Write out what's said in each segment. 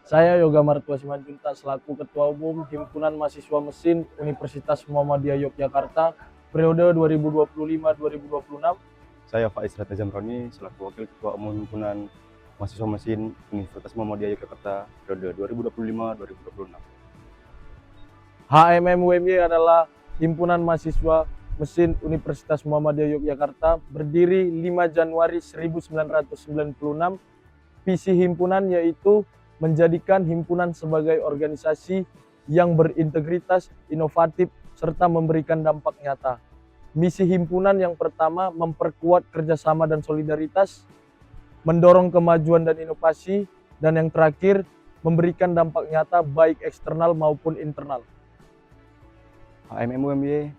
Saya Yoga Martua Simanjuntak selaku Ketua Umum Himpunan Mahasiswa Mesin Universitas Muhammadiyah Yogyakarta periode 2025-2026. Saya Faiz Rata Zamroni selaku Wakil Ketua Umum Himpunan Mahasiswa Mesin Universitas Muhammadiyah Yogyakarta periode 2025-2026. HMMUMY adalah Himpunan Mahasiswa Mesin Universitas Muhammadiyah Yogyakarta, berdiri 5 Januari 1996. Visi himpunan yaitu menjadikan himpunan sebagai organisasi yang berintegritas, inovatif, serta memberikan dampak nyata. Misi himpunan yang pertama, memperkuat kerjasama dan solidaritas, mendorong kemajuan dan inovasi, dan yang terakhir, memberikan dampak nyata baik eksternal maupun internal. HMMUMY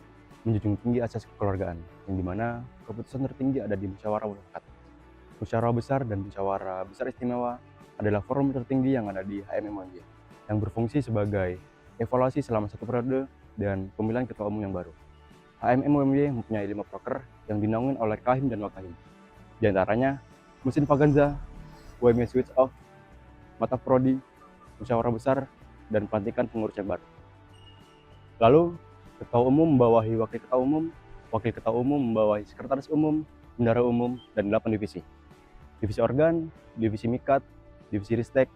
menjunjung tinggi asas kekeluargaan, yang dimana keputusan tertinggi ada di musyawarah mufakat. Musyawarah besar dan musyawarah besar istimewa adalah forum tertinggi yang ada di HMMUMY, yang berfungsi sebagai evaluasi selama satu periode dan pemilihan ketua umum yang baru. HMMUMY mempunyai 5 proker yang dinaungi oleh Kahim dan Wakahim. Di antaranya, Mesin Faganza, UMY Switch Off, Mata Prodi, Musyawarah Besar, dan pelantikan pengurus yang baru. Lalu, Ketua Umum membawahi Wakil Ketua Umum membawahi Sekretaris Umum, Bendara Umum, dan 8 divisi. Divisi Organ, Divisi Mikat, Divisi Ristek,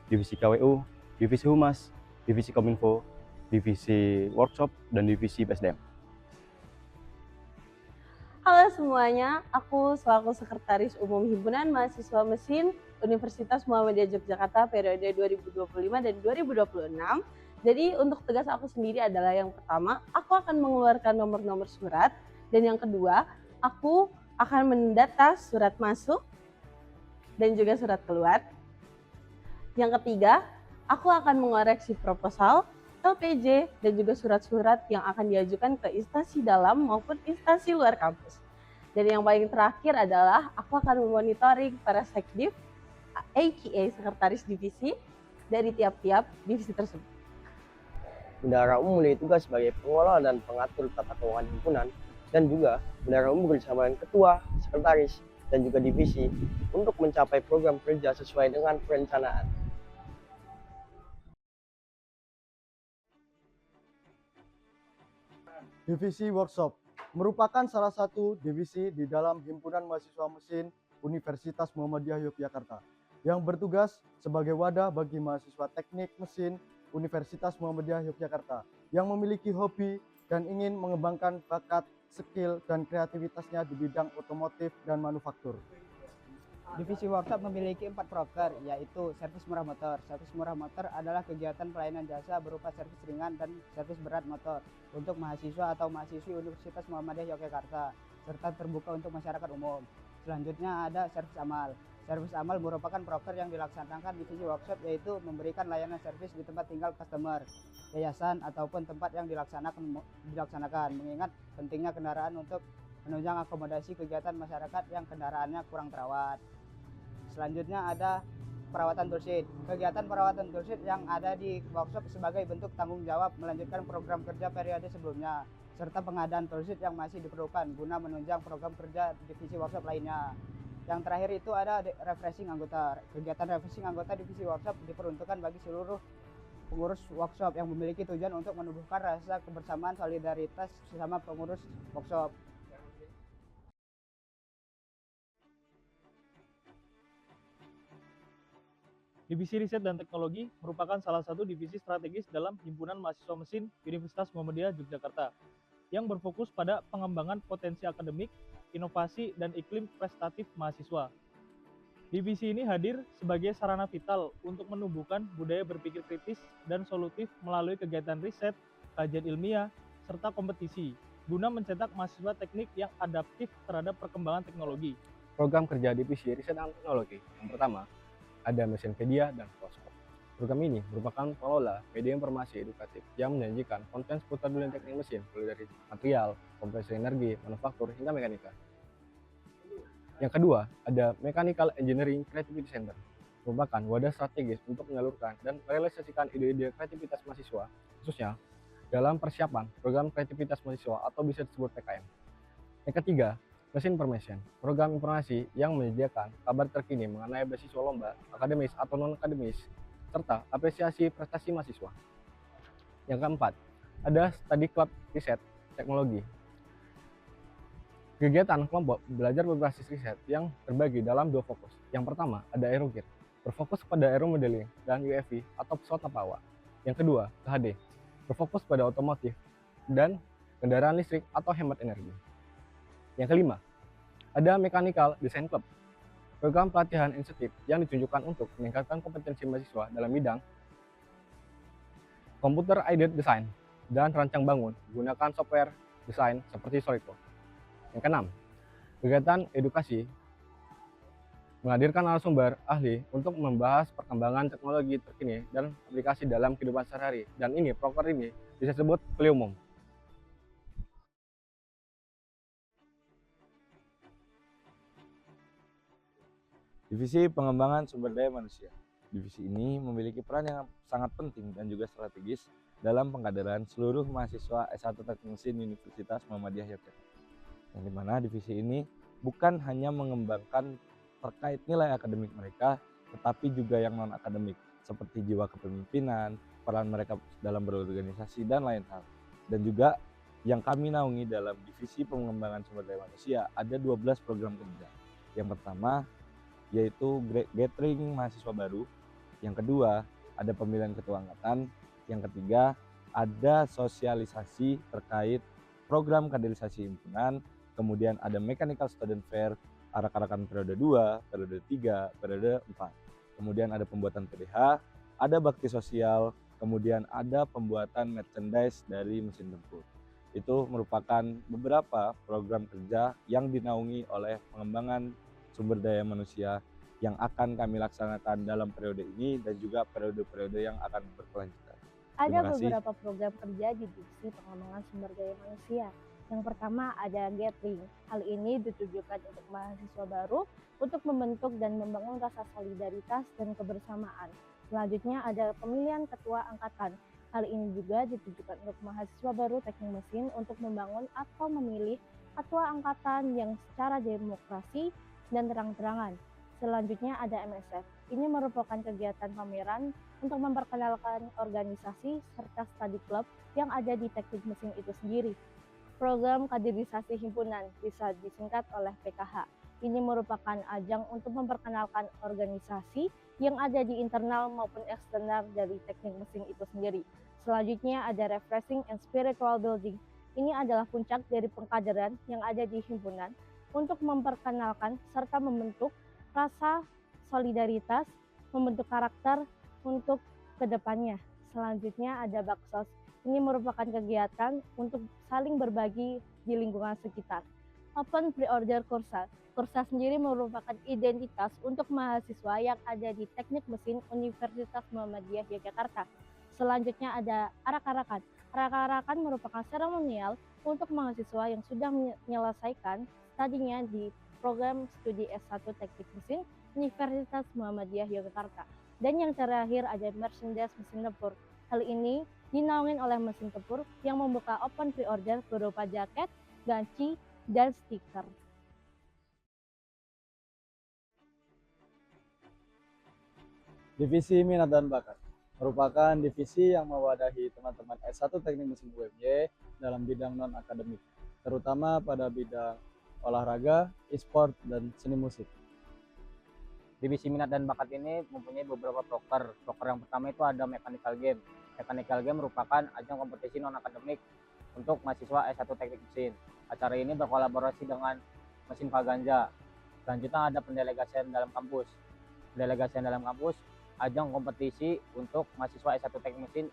Divisi KWU, Divisi Humas, Divisi Kominfo, Divisi Workshop, dan Divisi PSDM. Halo semuanya, aku selaku Sekretaris Umum Himpunan Mahasiswa Mesin Universitas Muhammadiyah Yogyakarta periode 2025 dan 2026. Jadi untuk tugas aku sendiri adalah yang pertama, aku akan mengeluarkan nomor-nomor surat, dan yang kedua, aku akan mendata surat masuk dan juga surat keluar. Yang ketiga, aku akan mengoreksi proposal, LPJ, dan juga surat-surat yang akan diajukan ke instansi dalam maupun instansi luar kampus. Dan yang paling terakhir adalah aku akan memonitoring para sekdiv, aka sekretaris divisi, dari tiap-tiap divisi tersebut. Bendahara Umum memiliki tugas sebagai pengelola dan pengatur tata keuangan himpunan, dan juga Bendahara Umum bersama dengan ketua, sekretaris, dan juga divisi untuk mencapai program kerja sesuai dengan perencanaan. Divisi Workshop merupakan salah satu divisi di dalam Himpunan Mahasiswa Mesin Universitas Muhammadiyah Yogyakarta yang bertugas sebagai wadah bagi mahasiswa teknik mesin Universitas Muhammadiyah Yogyakarta yang memiliki hobi dan ingin mengembangkan bakat, skill, dan kreativitasnya di bidang otomotif dan manufaktur. Divisi Workshop memiliki 4 proker, yaitu servis murah motor. Servis murah motor adalah kegiatan pelayanan jasa berupa servis ringan dan servis berat motor untuk mahasiswa atau mahasiswi Universitas Muhammadiyah Yogyakarta, serta terbuka untuk masyarakat umum. Selanjutnya ada servis amal. Servis amal merupakan proker yang dilaksanakan di divisi workshop, yaitu memberikan layanan servis di tempat tinggal customer, yayasan, ataupun tempat yang dilaksanakan, mengingat pentingnya kendaraan untuk menunjang akomodasi kegiatan masyarakat yang kendaraannya kurang terawat. Selanjutnya ada perawatan toolsheet. Kegiatan perawatan toolsheet yang ada di workshop sebagai bentuk tanggung jawab melanjutkan program kerja periode sebelumnya, serta pengadaan toolsheet yang masih diperlukan guna menunjang program kerja divisi workshop lainnya. Yang terakhir itu ada refreshing anggota. Kegiatan refreshing anggota divisi workshop diperuntukkan bagi seluruh pengurus workshop yang memiliki tujuan untuk menumbuhkan rasa kebersamaan solidaritas sesama pengurus workshop. Divisi Riset dan Teknologi merupakan salah satu divisi strategis dalam Himpunan Mahasiswa Mesin Universitas Muhammadiyah Yogyakarta yang berfokus pada pengembangan potensi akademik, inovasi, dan iklim prestatif mahasiswa. Divisi ini hadir sebagai sarana vital untuk menumbuhkan budaya berpikir kritis dan solutif melalui kegiatan riset, kajian ilmiah, serta kompetisi, guna mencetak mahasiswa teknik yang adaptif terhadap perkembangan teknologi. Program kerja divisi riset dan teknologi yang pertama ada Mesinpedia dan Foskop. Program ini merupakan pengelola media informasi edukatif yang menjanjikan konten seputar dunia teknik mesin, mulai dari material, kompresi energi, manufaktur, hingga mekanika. Yang kedua, ada Mechanical Engineering Creativity Center, merupakan wadah strategis untuk menyalurkan dan merealisasikan ide-ide kreativitas mahasiswa, khususnya dalam persiapan program kreativitas mahasiswa atau bisa disebut PKM. Yang ketiga, Mesin Information, program informasi yang menyediakan kabar terkini mengenai beasiswa lomba, akademis atau non-akademis, serta apresiasi prestasi mahasiswa. Yang keempat, ada study club riset teknologi. Kegiatan kelompok belajar berbasis riset yang terbagi dalam 2 fokus. Yang pertama, ada aerogir, berfokus pada aeromodeling dan UAV atau pesawat tanpa awak. Yang kedua, KHD, berfokus pada otomotif dan kendaraan listrik atau hemat energi. Yang kelima, ada Mechanical Design Club, program pelatihan insentif yang ditunjukkan untuk meningkatkan kompetensi mahasiswa dalam bidang computer aided design dan rancang bangun menggunakan software desain seperti SolidWorks. Yang keenam, kegiatan edukasi menghadirkan narasumber ahli untuk membahas perkembangan teknologi terkini dan aplikasi dalam kehidupan sehari-hari. Dan ini proker ini bisa disebut kuliah umum. Divisi Pengembangan Sumber Daya Manusia. Divisi ini memiliki peran yang sangat penting dan juga strategis dalam pengkaderan seluruh mahasiswa S1 Teknik Mesin Universitas Muhammadiyah Yogyakarta. Yang dimana divisi ini bukan hanya mengembangkan terkait nilai akademik mereka, tetapi juga yang non-akademik, seperti jiwa kepemimpinan, peran mereka dalam berorganisasi, dan lain hal. Dan juga yang kami naungi dalam Divisi Pengembangan Sumber Daya Manusia ada 12 program kerja. Yang pertama yaitu gathering mahasiswa baru, yang kedua ada pemilihan ketua angkatan, yang ketiga ada sosialisasi terkait program kaderisasi himpunan, kemudian ada mechanical student fair, arak-arakan periode 2, periode 3, periode 4. Kemudian ada pembuatan PDH, ada bakti sosial, kemudian ada pembuatan merchandise dari mesin tempur. Itu merupakan beberapa program kerja yang dinaungi oleh pengembangan sumber daya manusia yang akan kami laksanakan dalam periode ini dan juga periode-periode yang akan berkelanjutan. Ada Terima kasih. beberapa program kerja di Divisi Pengembangan Sumber Daya Manusia. Yang pertama ada gathering. Hal ini ditujukan untuk mahasiswa baru untuk membentuk dan membangun rasa solidaritas dan kebersamaan. Selanjutnya ada pemilihan ketua angkatan. Hal ini juga ditujukan untuk mahasiswa baru teknik mesin untuk membangun atau memilih ketua angkatan yang secara demokrasi dan terang-terangan. Selanjutnya ada MSF. Ini merupakan kegiatan pameran untuk memperkenalkan organisasi serta study club yang ada di teknik mesin itu sendiri. Program kaderisasi himpunan bisa disingkat oleh PKH. Ini merupakan ajang untuk memperkenalkan organisasi yang ada di internal maupun eksternal dari teknik mesin itu sendiri. Selanjutnya ada refreshing and spiritual building. Ini adalah puncak dari pengkaderan yang ada di himpunan untuk memperkenalkan serta membentuk rasa solidaritas, membentuk karakter untuk kedepannya. Selanjutnya ada Baksos. Ini merupakan kegiatan untuk saling berbagi di lingkungan sekitar. Open Pre-Order Kursa. Kursa sendiri merupakan identitas untuk mahasiswa yang ada di Teknik Mesin Universitas Muhammadiyah Yogyakarta. Selanjutnya ada arak-arakan. Arak-arakan merupakan seremonial untuk mahasiswa yang sudah menyelesaikan studinya di program studi S1 Teknik Mesin Universitas Muhammadiyah Yogyakarta. Dan yang terakhir ada merchandise mesin tempur. Hal ini dinaungin oleh mesin tempur yang membuka open pre-order berupa jaket, ganci, dan stiker. Divisi Minat dan Bakat merupakan divisi yang mewadahi teman-teman S1 Teknik Mesin UMY dalam bidang non-akademik, terutama pada bidang olahraga, e-sport, dan seni musik. Divisi Minat dan Bakat ini mempunyai beberapa proker. Proker yang pertama itu ada Mechanical Game. Mechanical Game merupakan ajang kompetisi non-akademik untuk mahasiswa S1 Teknik Mesin. Acara ini berkolaborasi dengan Mesin Paganja. Selanjutnya ada pendelegasian dalam kampus. Pendelegasian dalam kampus ajang kompetisi untuk mahasiswa S1 Teknik Mesin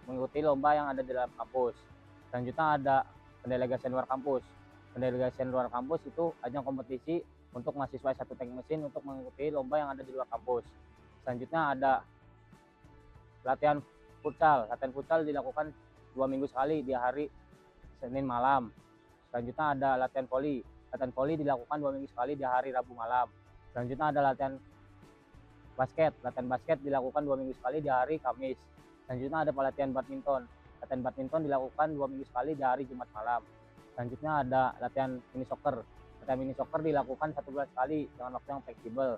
mengikuti lomba yang ada di dalam kampus. Selanjutnya ada pendelegasian luar kampus. Pendelegasian luar kampus itu ajang kompetisi untuk mahasiswa S1 Teknik Mesin untuk mengikuti lomba yang ada di luar kampus. Selanjutnya ada latihan futsal. Latihan futsal dilakukan 2 minggu sekali di hari Senin malam. Selanjutnya ada latihan voli. Latihan voli dilakukan 2 minggu sekali di hari Rabu malam. Selanjutnya ada latihan basket. Latihan basket dilakukan 2 minggu sekali di hari Kamis. Selanjutnya ada pelatihan badminton. Latihan badminton dilakukan 2 minggu sekali di hari Jumat malam. Selanjutnya ada latihan mini soccer. Latihan mini soccer dilakukan 1 bulan sekali dengan waktu yang fleksibel.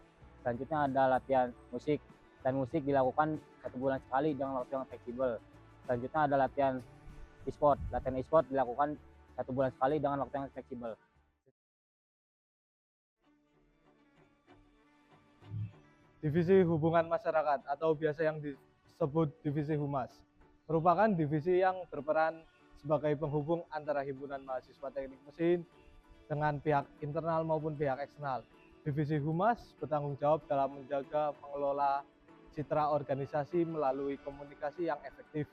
Selanjutnya ada latihan musik. Latihan musik dilakukan 1 bulan sekali dengan waktu yang fleksibel. Selanjutnya ada latihan e-sport. Latihan e-sport dilakukan 1 bulan sekali dengan waktu yang fleksibel. Divisi Hubungan Masyarakat atau biasa yang disebut Divisi Humas merupakan divisi yang berperan sebagai penghubung antara himpunan mahasiswa teknik mesin dengan pihak internal maupun pihak eksternal. Divisi Humas bertanggung jawab dalam menjaga mengelola citra organisasi melalui komunikasi yang efektif.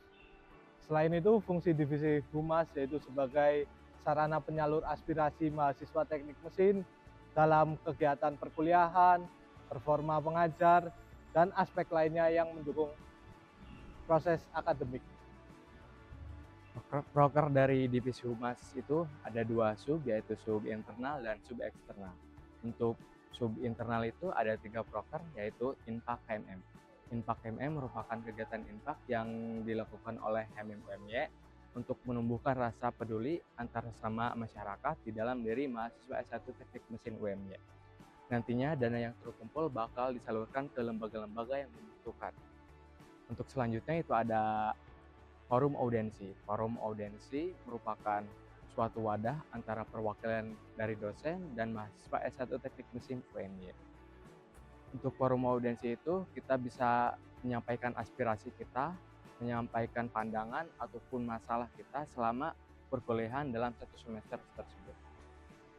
Selain itu, fungsi Divisi Humas yaitu sebagai sarana penyalur aspirasi mahasiswa teknik mesin dalam kegiatan perkuliahan, performa pengajar, dan aspek lainnya yang mendukung proses akademik. Proker dari divisi humas itu ada 2 sub, yaitu sub internal dan sub eksternal. Untuk sub internal itu ada 3 proker, yaitu Inpak HMM. Inpak HMM merupakan kegiatan Inpak yang dilakukan oleh HMM UMY untuk menumbuhkan rasa peduli antar sesama masyarakat di dalam diri mahasiswa S1 Teknik Mesin UMY. Nantinya dana yang terkumpul bakal disalurkan ke lembaga-lembaga yang membutuhkan. Untuk selanjutnya itu ada forum audiensi. Forum audiensi merupakan suatu wadah antara perwakilan dari dosen dan mahasiswa S1 Teknik Mesin UMY. Untuk forum audiensi itu kita bisa menyampaikan aspirasi kita, menyampaikan pandangan ataupun masalah kita selama perkuliahan dalam 1 semester tersebut.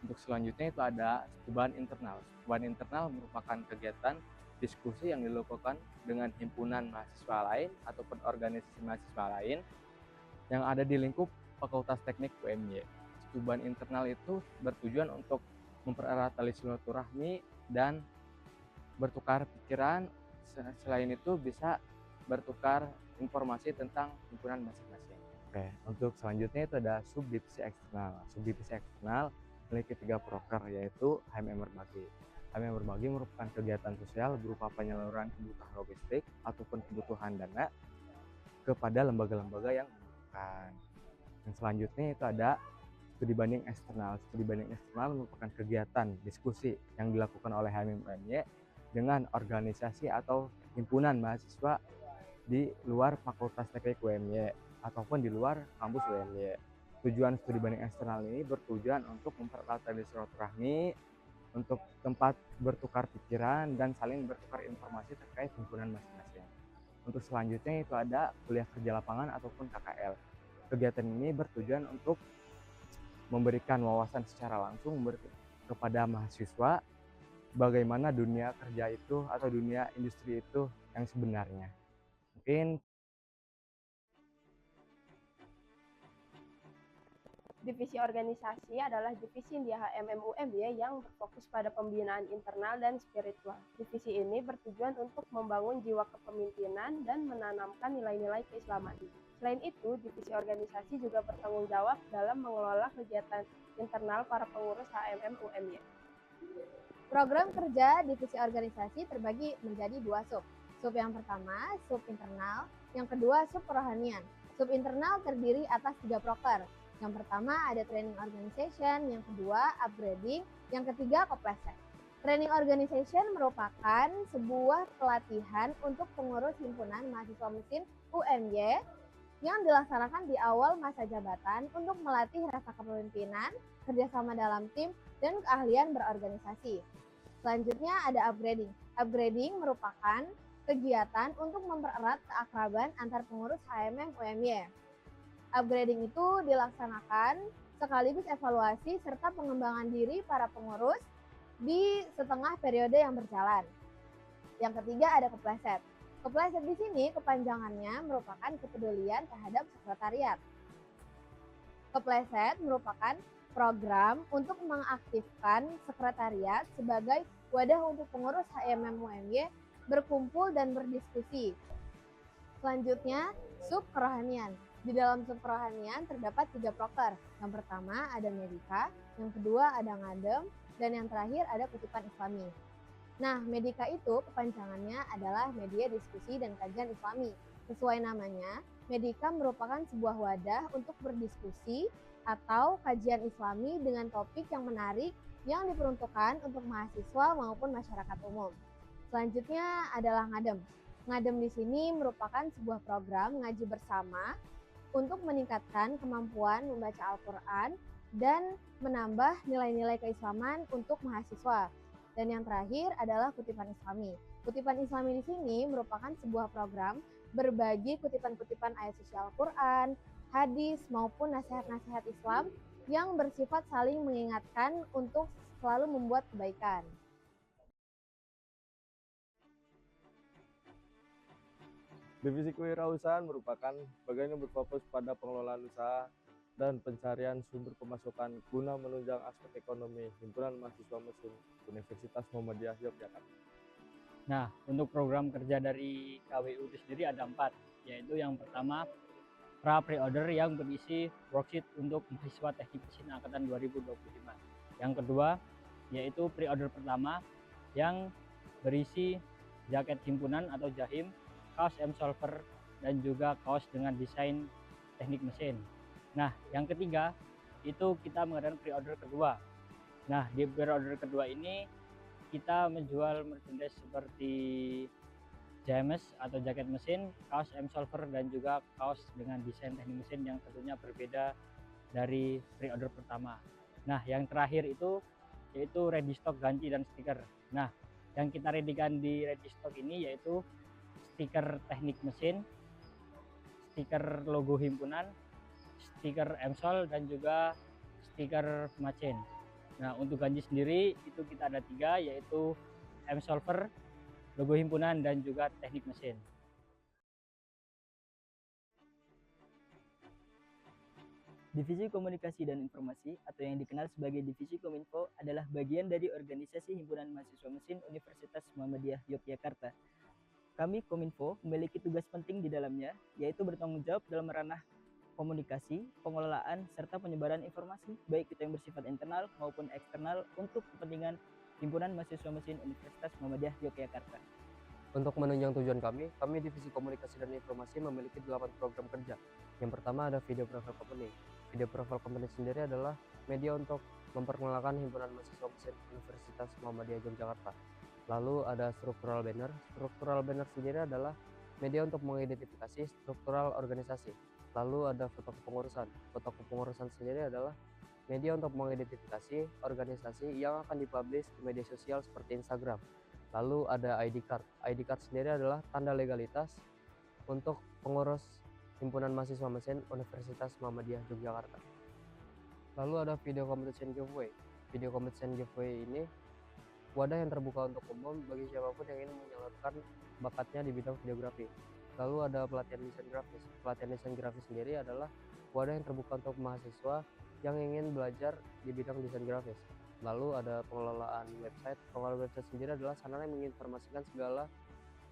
Untuk selanjutnya itu ada stuban internal. Stuban internal merupakan kegiatan diskusi yang dilakukan dengan himpunan mahasiswa lain ataupun organisasi mahasiswa lain yang ada di lingkup Fakultas Teknik UMY. Stuban internal itu bertujuan untuk mempererat tali silaturahmi dan bertukar pikiran. Selain itu bisa bertukar informasi tentang himpunan masing-masing. Oke, untuk selanjutnya itu ada subdivisi eksternal. Subdivisi eksternal memiliki 3 proker, yaitu HMM Berbagi. HMM Berbagi merupakan kegiatan sosial berupa penyaluran kebutuhan logistik ataupun kebutuhan dana kepada lembaga-lembaga yang membutuhkan. Dan selanjutnya itu ada studi banding eksternal. Studi banding eksternal merupakan kegiatan diskusi yang dilakukan oleh HMM UMY dengan organisasi atau himpunan mahasiswa di luar Fakultas Teknik UMY ataupun di luar kampus UMY. Tujuan studi banding eksternal ini bertujuan untuk mempererat tali silaturahmi, untuk tempat bertukar pikiran dan saling bertukar informasi terkait himpunan masing-masing. Untuk selanjutnya itu ada kuliah kerja lapangan ataupun KKL. Kegiatan ini bertujuan untuk memberikan wawasan secara langsung kepada mahasiswa bagaimana dunia kerja itu atau dunia industri itu yang sebenarnya. Mungkin Divisi organisasi adalah divisi di HMM UMY yang berfokus pada pembinaan internal dan spiritual. Divisi ini bertujuan untuk membangun jiwa kepemimpinan dan menanamkan nilai-nilai keislaman. Selain itu, divisi organisasi juga bertanggung jawab dalam mengelola kegiatan internal para pengurus HMM UMY. Program kerja divisi organisasi terbagi menjadi 2 sub. Sub yang pertama, sub internal, yang kedua sub kerohanian. Sub internal terdiri atas 3 proker. Yang pertama ada training organization, yang kedua upgrading, yang ketiga kepleset. Training organization merupakan sebuah pelatihan untuk pengurus himpunan mahasiswa mesin UMY yang dilaksanakan di awal masa jabatan untuk melatih rasa kepemimpinan, kerjasama dalam tim, dan keahlian berorganisasi. Selanjutnya ada upgrading. Upgrading merupakan kegiatan untuk mempererat keakraban antar pengurus HMM UMY. Upgrading itu dilaksanakan sekaligus evaluasi serta pengembangan diri para pengurus di setengah periode yang berjalan. Yang ketiga ada kepleset. Kepleset di sini kepanjangannya merupakan kepedulian terhadap sekretariat. Kepleset merupakan program untuk mengaktifkan sekretariat sebagai wadah untuk pengurus HMM UMY berkumpul dan berdiskusi. Selanjutnya, sub kerohanian. Di dalam sub kerohanian terdapat 3 proker. Yang pertama ada Medika, yang kedua ada Ngadem, dan yang terakhir ada Kutipan Islami. Nah, Medika itu kepanjangannya adalah Media Diskusi dan Kajian Islami. Sesuai namanya, Medika merupakan sebuah wadah untuk berdiskusi atau kajian Islami dengan topik yang menarik yang diperuntukkan untuk mahasiswa maupun masyarakat umum. Selanjutnya adalah Ngadem. Ngadem di sini merupakan sebuah program ngaji bersama untuk meningkatkan kemampuan membaca Al-Quran dan menambah nilai-nilai keislaman untuk mahasiswa. Dan yang terakhir adalah kutipan Islami. Kutipan Islami di sini merupakan sebuah program berbagi kutipan-kutipan ayat suci Al-Quran, hadis maupun nasihat-nasihat Islam yang bersifat saling mengingatkan untuk selalu membuat kebaikan. Divisi Kewirausahaan merupakan bagian yang berfokus pada pengelolaan usaha dan pencarian sumber pemasukan guna menunjang aspek ekonomi Himpunan Mahasiswa Mesin Universitas Muhammadiyah Yogyakarta. Nah, untuk program kerja dari KWU itu sendiri ada 4, yaitu yang pertama pre-order yang berisi worksheet untuk mahasiswa teknik mesin angkatan 2025. Yang kedua yaitu pre-order pertama yang berisi jaket himpunan atau jahim, kaos M-Solver, dan juga kaos dengan desain teknik mesin. Nah, yang ketiga itu kita mengadakan pre-order kedua. Nah, di pre-order kedua ini kita menjual merchandise seperti JMS atau jaket mesin, kaos M-Solver, dan juga kaos dengan desain teknik mesin yang tentunya berbeda dari pre-order pertama. Nah, yang terakhir itu yaitu ready stock ganti dan stiker. Nah, yang kita readykan di ready stock ini yaitu stiker teknik mesin, stiker logo himpunan, stiker M-Sol, dan juga stiker Macen. Nah, untuk ganti sendiri itu kita ada 3, yaitu M-Solver, logo himpunan, dan juga teknik mesin. Divisi Komunikasi dan Informasi atau yang dikenal sebagai Divisi Kominfo adalah bagian dari organisasi Himpunan Mahasiswa Mesin Universitas Muhammadiyah Yogyakarta. Kami Kominfo memiliki tugas penting di dalamnya, yaitu bertanggung jawab dalam ranah komunikasi, pengelolaan, serta penyebaran informasi, baik itu yang bersifat internal maupun eksternal untuk kepentingan Himpunan Mahasiswa Mesin Universitas Muhammadiyah Yogyakarta. Untuk menunjang tujuan kami Divisi Komunikasi dan Informasi memiliki 8 program kerja. Yang pertama ada Video Profile Company. Video Profile Company sendiri adalah media untuk memperkenalkan Himpunan Mahasiswa Mesin Universitas Muhammadiyah Yogyakarta. Lalu ada Struktural Banner. Struktural Banner sendiri adalah media untuk mengidentifikasi struktural organisasi. Lalu ada Foto Kepengurusan. Foto Kepengurusan sendiri adalah media untuk mengidentifikasi organisasi yang akan dipublish di media sosial seperti Instagram. Lalu ada ID Card. ID Card sendiri adalah tanda legalitas untuk pengurus Himpunan Mahasiswa Mesin Universitas Muhammadiyah Yogyakarta. Lalu ada Video Competition Giveaway. Video Competition Giveaway ini wadah yang terbuka untuk umum bagi siapapun yang ingin menyalurkan bakatnya di bidang videografi. Lalu ada pelatihan desain grafis. Pelatihan desain grafis sendiri adalah wadah yang terbuka untuk mahasiswa yang ingin belajar di bidang desain grafis. Lalu ada pengelolaan website. Pengelolaan website sendiri adalah sarana yang menginformasikan segala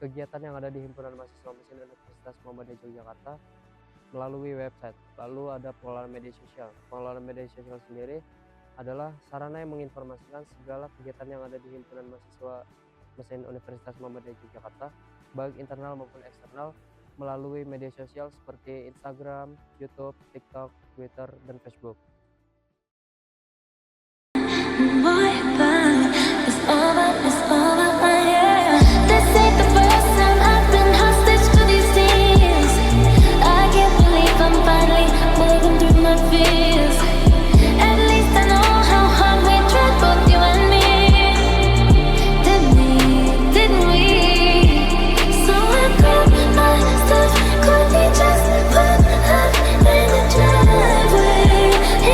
kegiatan yang ada di Himpunan Mahasiswa Mesin Universitas Muhammadiyah Yogyakarta melalui website. Lalu ada pengelolaan media sosial. Pengelolaan media sosial sendiri adalah sarana yang menginformasikan segala kegiatan yang ada di Himpunan Mahasiswa Mesin Universitas Muhammadiyah Yogyakarta, baik internal maupun eksternal, melalui media sosial seperti Instagram, YouTube, TikTok, Twitter, dan Facebook. Just put up in the driveway.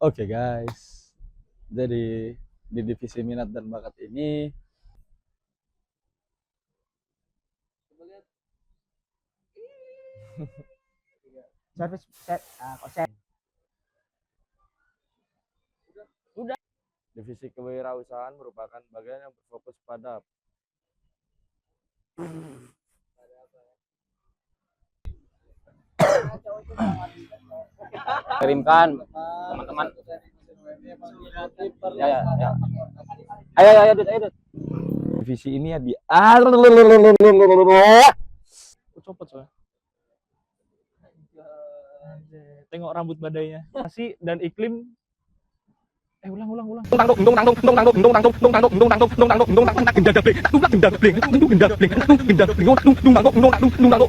Oke guys, jadi di divisi minat dan bakat ini Servis divisi kewirausahaan merupakan bagian yang berfokus pada Kirimkan teman-teman. Ya. Ayo, Dut. divisi ini ya di Copot soalnya. Tengok rambut badainya. Masih dan iklim. Ulang.